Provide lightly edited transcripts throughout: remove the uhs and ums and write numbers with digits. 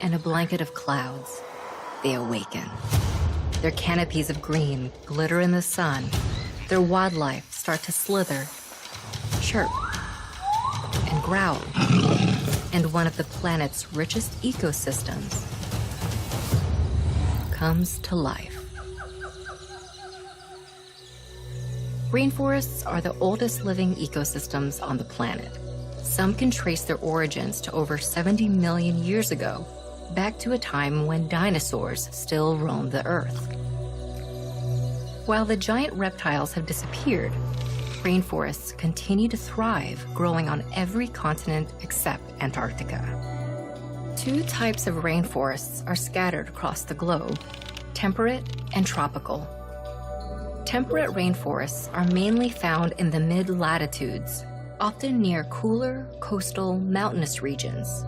and a blanket of clouds, they awaken. Their canopies of green glitter in the sun. Their wildlife start to slither, chirp, and growl. And one of the planet's richest ecosystems comes to life. Rainforests are the oldest living ecosystems on the planet. Some can trace their origins to over 70 million years ago, back to a time when dinosaurs still roamed the Earth. While the giant reptiles have disappeared, rainforests continue to thrive, growing on every continent except Antarctica. Two types of rainforests are scattered across the globe: temperate and tropical. Temperate rainforests are mainly found in the mid-latitudes, often near cooler, coastal, mountainous regions.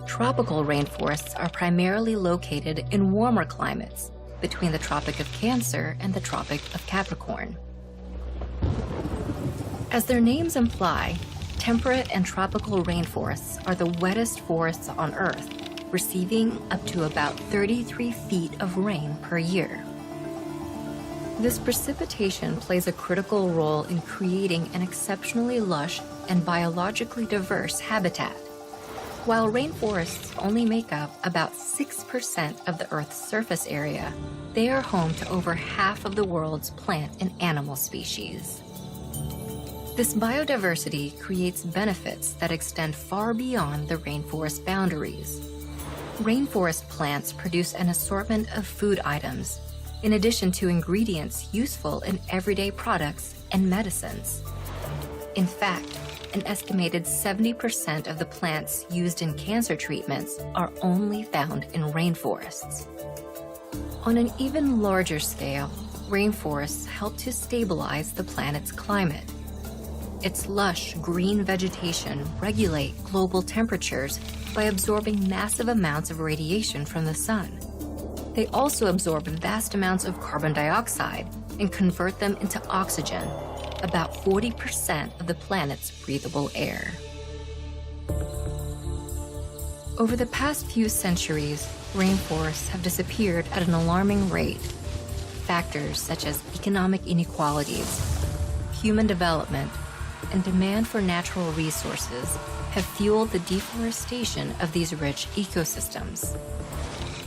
Tropical rainforests are primarily located in warmer climates between the Tropic of Cancer and the Tropic of Capricorn. As their names imply, temperate and tropical rainforests are the wettest forests on Earth, receiving up to about 33 feet of rain per year. This precipitation plays a critical role in creating an exceptionally lush and biologically diverse habitat. While rainforests only make up about 6% of the Earth's surface area, they are home to over half of the world's plant and animal species. This biodiversity creates benefits that extend far beyond the rainforest boundaries. Rainforest plants produce an assortment of food items, in addition to ingredients useful in everyday products and medicines. In fact, an estimated 70% of the plants used in cancer treatments are only found in rainforests. On an even larger scale, rainforests help to stabilize the planet's climate. Its lush green vegetation regulate global temperatures by absorbing massive amounts of radiation from the sun. They also absorb vast amounts of carbon dioxide and convert them into oxygen, about 40% of the planet's breathable air. Over the past few centuries, rainforests have disappeared at an alarming rate. Factors such as economic inequalities, human development, and demand for natural resources have fueled the deforestation of these rich ecosystems.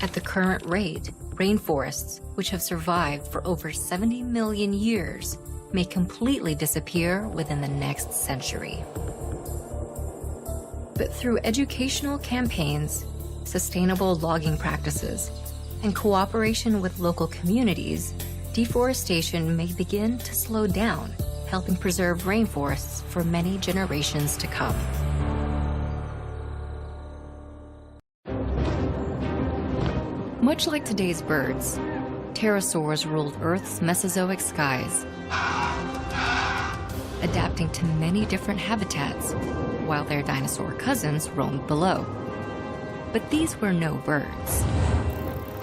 At the current rate, rainforests, which have survived for over 70 million years, may completely disappear within the next century. But through educational campaigns, sustainable logging practices, and cooperation with local communities, deforestation may begin to slow down, helping preserve rainforests for many generations to come. Much like today's birds, pterosaurs ruled Earth's Mesozoic skies, adapting to many different habitats, while their dinosaur cousins roamed below. But these were no birds.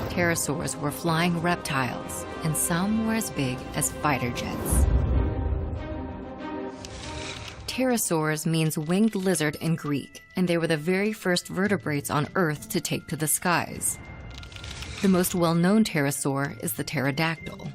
Pterosaurs were flying reptiles, and some were as big as fighter jets. Pterosaurs means winged lizard in Greek, and they were the very first vertebrates on Earth to take to the skies. The most well-known pterosaur is the pterodactyl.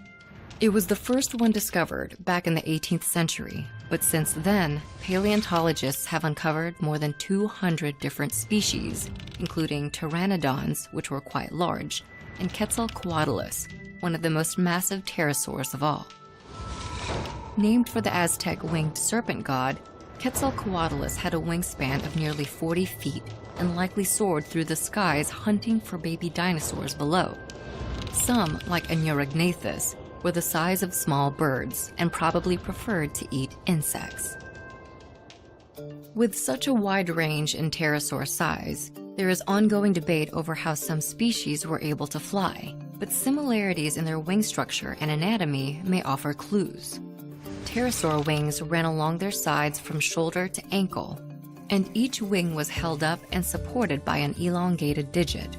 It was the first one discovered back in the 18th century, but since then, paleontologists have uncovered more than 200 different species, including pteranodons, which were quite large, and Quetzalcoatlus, one of the most massive pterosaurs of all. Named for the Aztec winged serpent god, Quetzalcoatlus had a wingspan of nearly 40 feet and likely soared through the skies hunting for baby dinosaurs below. Some, like Anuregnathus, were the size of small birds and probably preferred to eat insects. With such a wide range in pterosaur size, there is ongoing debate over how some species were able to fly, but similarities in their wing structure and anatomy may offer clues. Pterosaur wings ran along their sides from shoulder to ankle, and each wing was held up and supported by an elongated digit.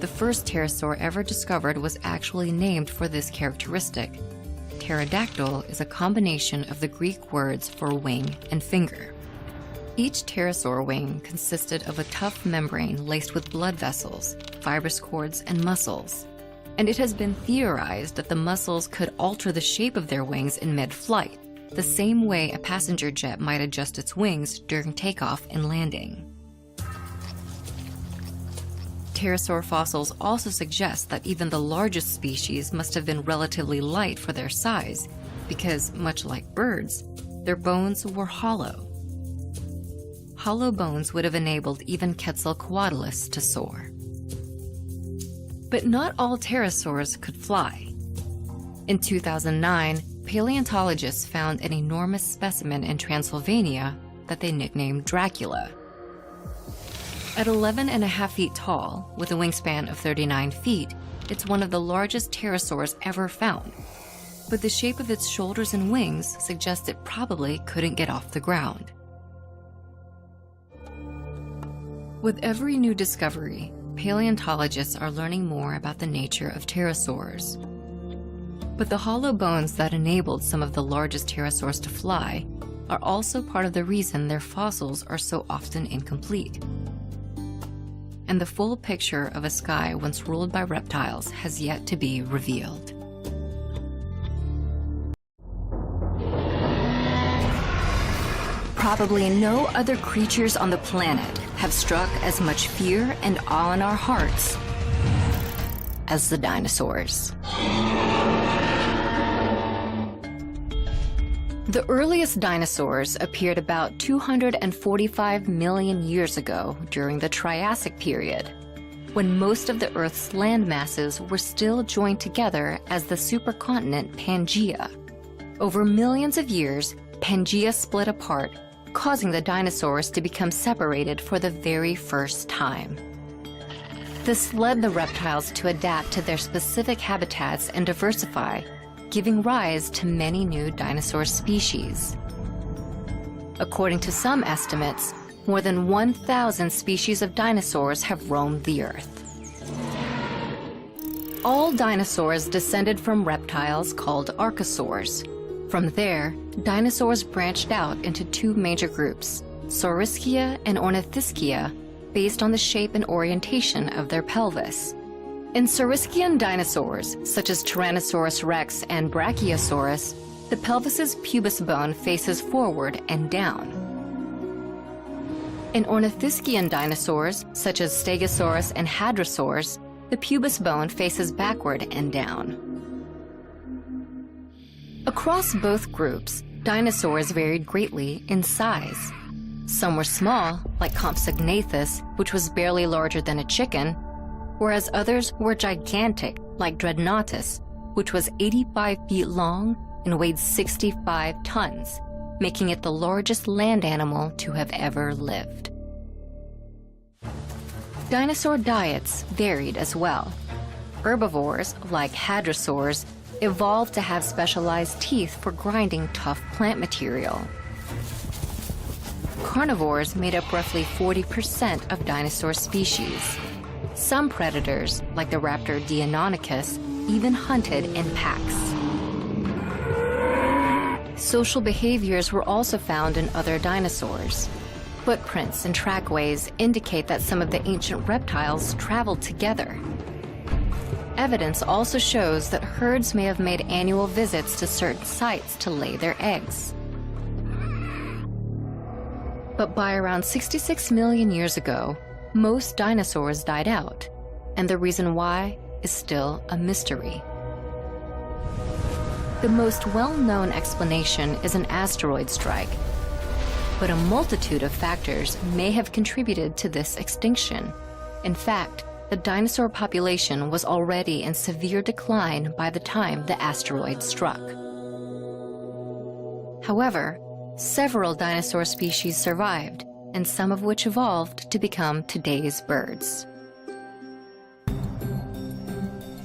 The first pterosaur ever discovered was actually named for this characteristic. Pterodactyl is a combination of the Greek words for wing and finger. Each pterosaur wing consisted of a tough membrane laced with blood vessels, fibrous cords, and muscles. And it has been theorized that the muscles could alter the shape of their wings in mid-flight, the same way a passenger jet might adjust its wings during takeoff and landing. Pterosaur fossils also suggest that even the largest species must have been relatively light for their size, because, much like birds, their bones were hollow. Hollow bones would have enabled even Quetzalcoatlus to soar. But not all pterosaurs could fly. In 2009, paleontologists found an enormous specimen in Transylvania that they nicknamed Dracula. At 11.5 feet tall, with a wingspan of 39 feet, it's one of the largest pterosaurs ever found. But the shape of its shoulders and wings suggests it probably couldn't get off the ground. With every new discovery, paleontologists are learning more about the nature of pterosaurs. But the hollow bones that enabled some of the largest pterosaurs to fly are also part of the reason their fossils are so often incomplete. And the full picture of a sky once ruled by reptiles has yet to be revealed. Probably no other creatures on the planet have struck as much fear and awe in our hearts as the dinosaurs. The earliest dinosaurs appeared about 245 million years ago during the Triassic period, when most of the Earth's land masses were still joined together as the supercontinent Pangaea. Over millions of years, Pangaea split apart, causing the dinosaurs to become separated for the very first time. This led the reptiles to adapt to their specific habitats and diversify, giving rise to many new dinosaur species. According to some estimates, more than 1,000 species of dinosaurs have roamed the Earth. All dinosaurs descended from reptiles called archosaurs. From there, dinosaurs branched out into two major groups, Saurischia and Ornithischia, based on the shape and orientation of their pelvis. In Saurischian dinosaurs, such as Tyrannosaurus rex and Brachiosaurus, the pelvis's pubis bone faces forward and down. In Ornithischian dinosaurs, such as Stegosaurus and Hadrosaurs, the pubis bone faces backward and down. Across both groups, dinosaurs varied greatly in size. Some were small, like Compsognathus, which was barely larger than a chicken, whereas others were gigantic, like Dreadnoughtus, which was 85 feet long and weighed 65 tons, making it the largest land animal to have ever lived. Dinosaur diets varied as well. Herbivores, like hadrosaurs, evolved to have specialized teeth for grinding tough plant material. Carnivores made up roughly 40% of dinosaur species. Some predators, like the raptor Deinonychus, even hunted in packs. Social behaviors were also found in other dinosaurs. Footprints and trackways indicate that some of the ancient reptiles traveled together. Evidence also shows that herds may have made annual visits to certain sites to lay their eggs. But by around 66 million years ago, most dinosaurs died out, and the reason why is still a mystery. The most well-known explanation is an asteroid strike, but a multitude of factors may have contributed to this extinction. In fact, the dinosaur population was already in severe decline by the time the asteroid struck. However, several dinosaur species survived, and some of which evolved to become today's birds.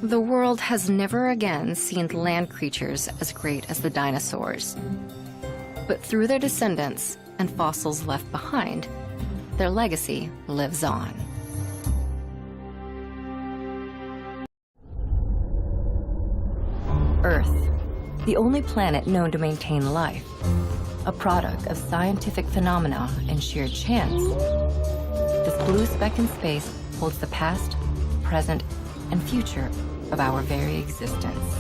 The world has never again seen land creatures as great as the dinosaurs. But through their descendants and fossils left behind, their legacy lives on. Earth, the only planet known to maintain life, a product of scientific phenomena and sheer chance, this blue speck in space holds the past, present, and future of our very existence.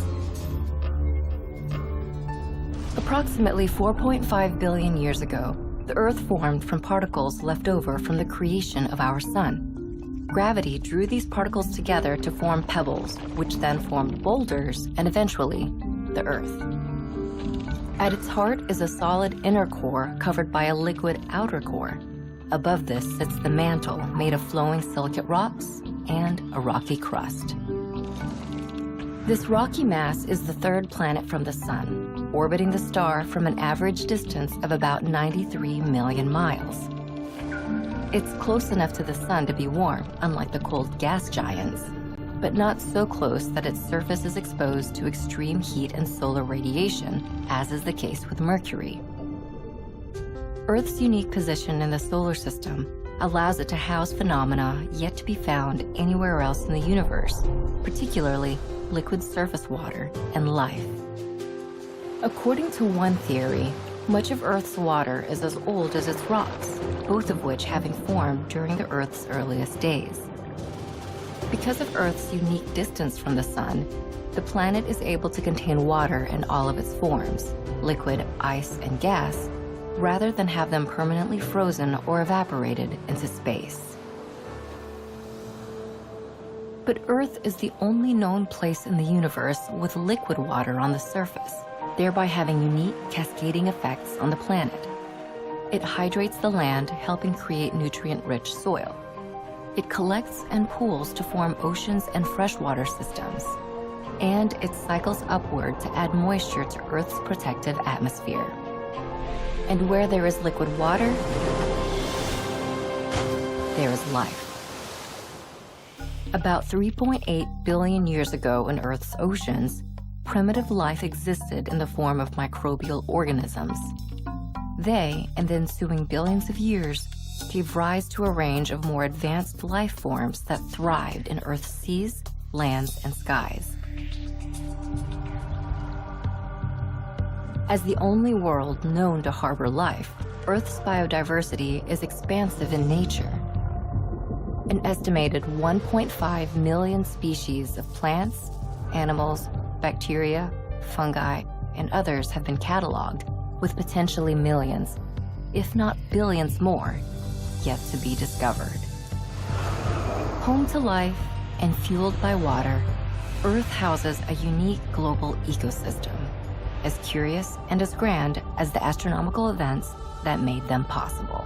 Approximately 4.5 billion years ago, the Earth formed from particles left over from the creation of our Sun. Gravity drew these particles together to form pebbles, which then formed boulders and eventually the Earth. At its heart is a solid inner core covered by a liquid outer core. Above this sits the mantle made of flowing silicate rocks and a rocky crust. This rocky mass is the third planet from the Sun, orbiting the star from an average distance of about 93 million miles. It's close enough to the Sun to be warm, unlike the cold gas giants, but not so close that its surface is exposed to extreme heat and solar radiation, as is the case with Mercury. Earth's unique position in the solar system allows it to house phenomena yet to be found anywhere else in the universe, particularly liquid surface water and life. According to one theory, much of Earth's water is as old as its rocks, both of which having formed during the Earth's earliest days. Because of Earth's unique distance from the Sun, the planet is able to contain water in all of its forms, liquid, ice, and gas, rather than have them permanently frozen or evaporated into space. But Earth is the only known place in the universe with liquid water on the surface, thereby having unique cascading effects on the planet. It hydrates the land, helping create nutrient-rich soil. It collects and pools to form oceans and freshwater systems. And it cycles upward to add moisture to Earth's protective atmosphere. And where there is liquid water, there is life. About 3.8 billion years ago in Earth's oceans, primitive life existed in the form of microbial organisms. They, and the ensuing billions of years, gave rise to a range of more advanced life forms that thrived in Earth's seas, lands, and skies. As the only world known to harbor life, Earth's biodiversity is expansive in nature. An estimated 1.5 million species of plants, animals, bacteria, fungi, and others have been cataloged, with potentially millions, if not billions more, yet to be discovered. Home to life and fueled by water, Earth houses a unique global ecosystem, as curious and as grand as the astronomical events that made them possible.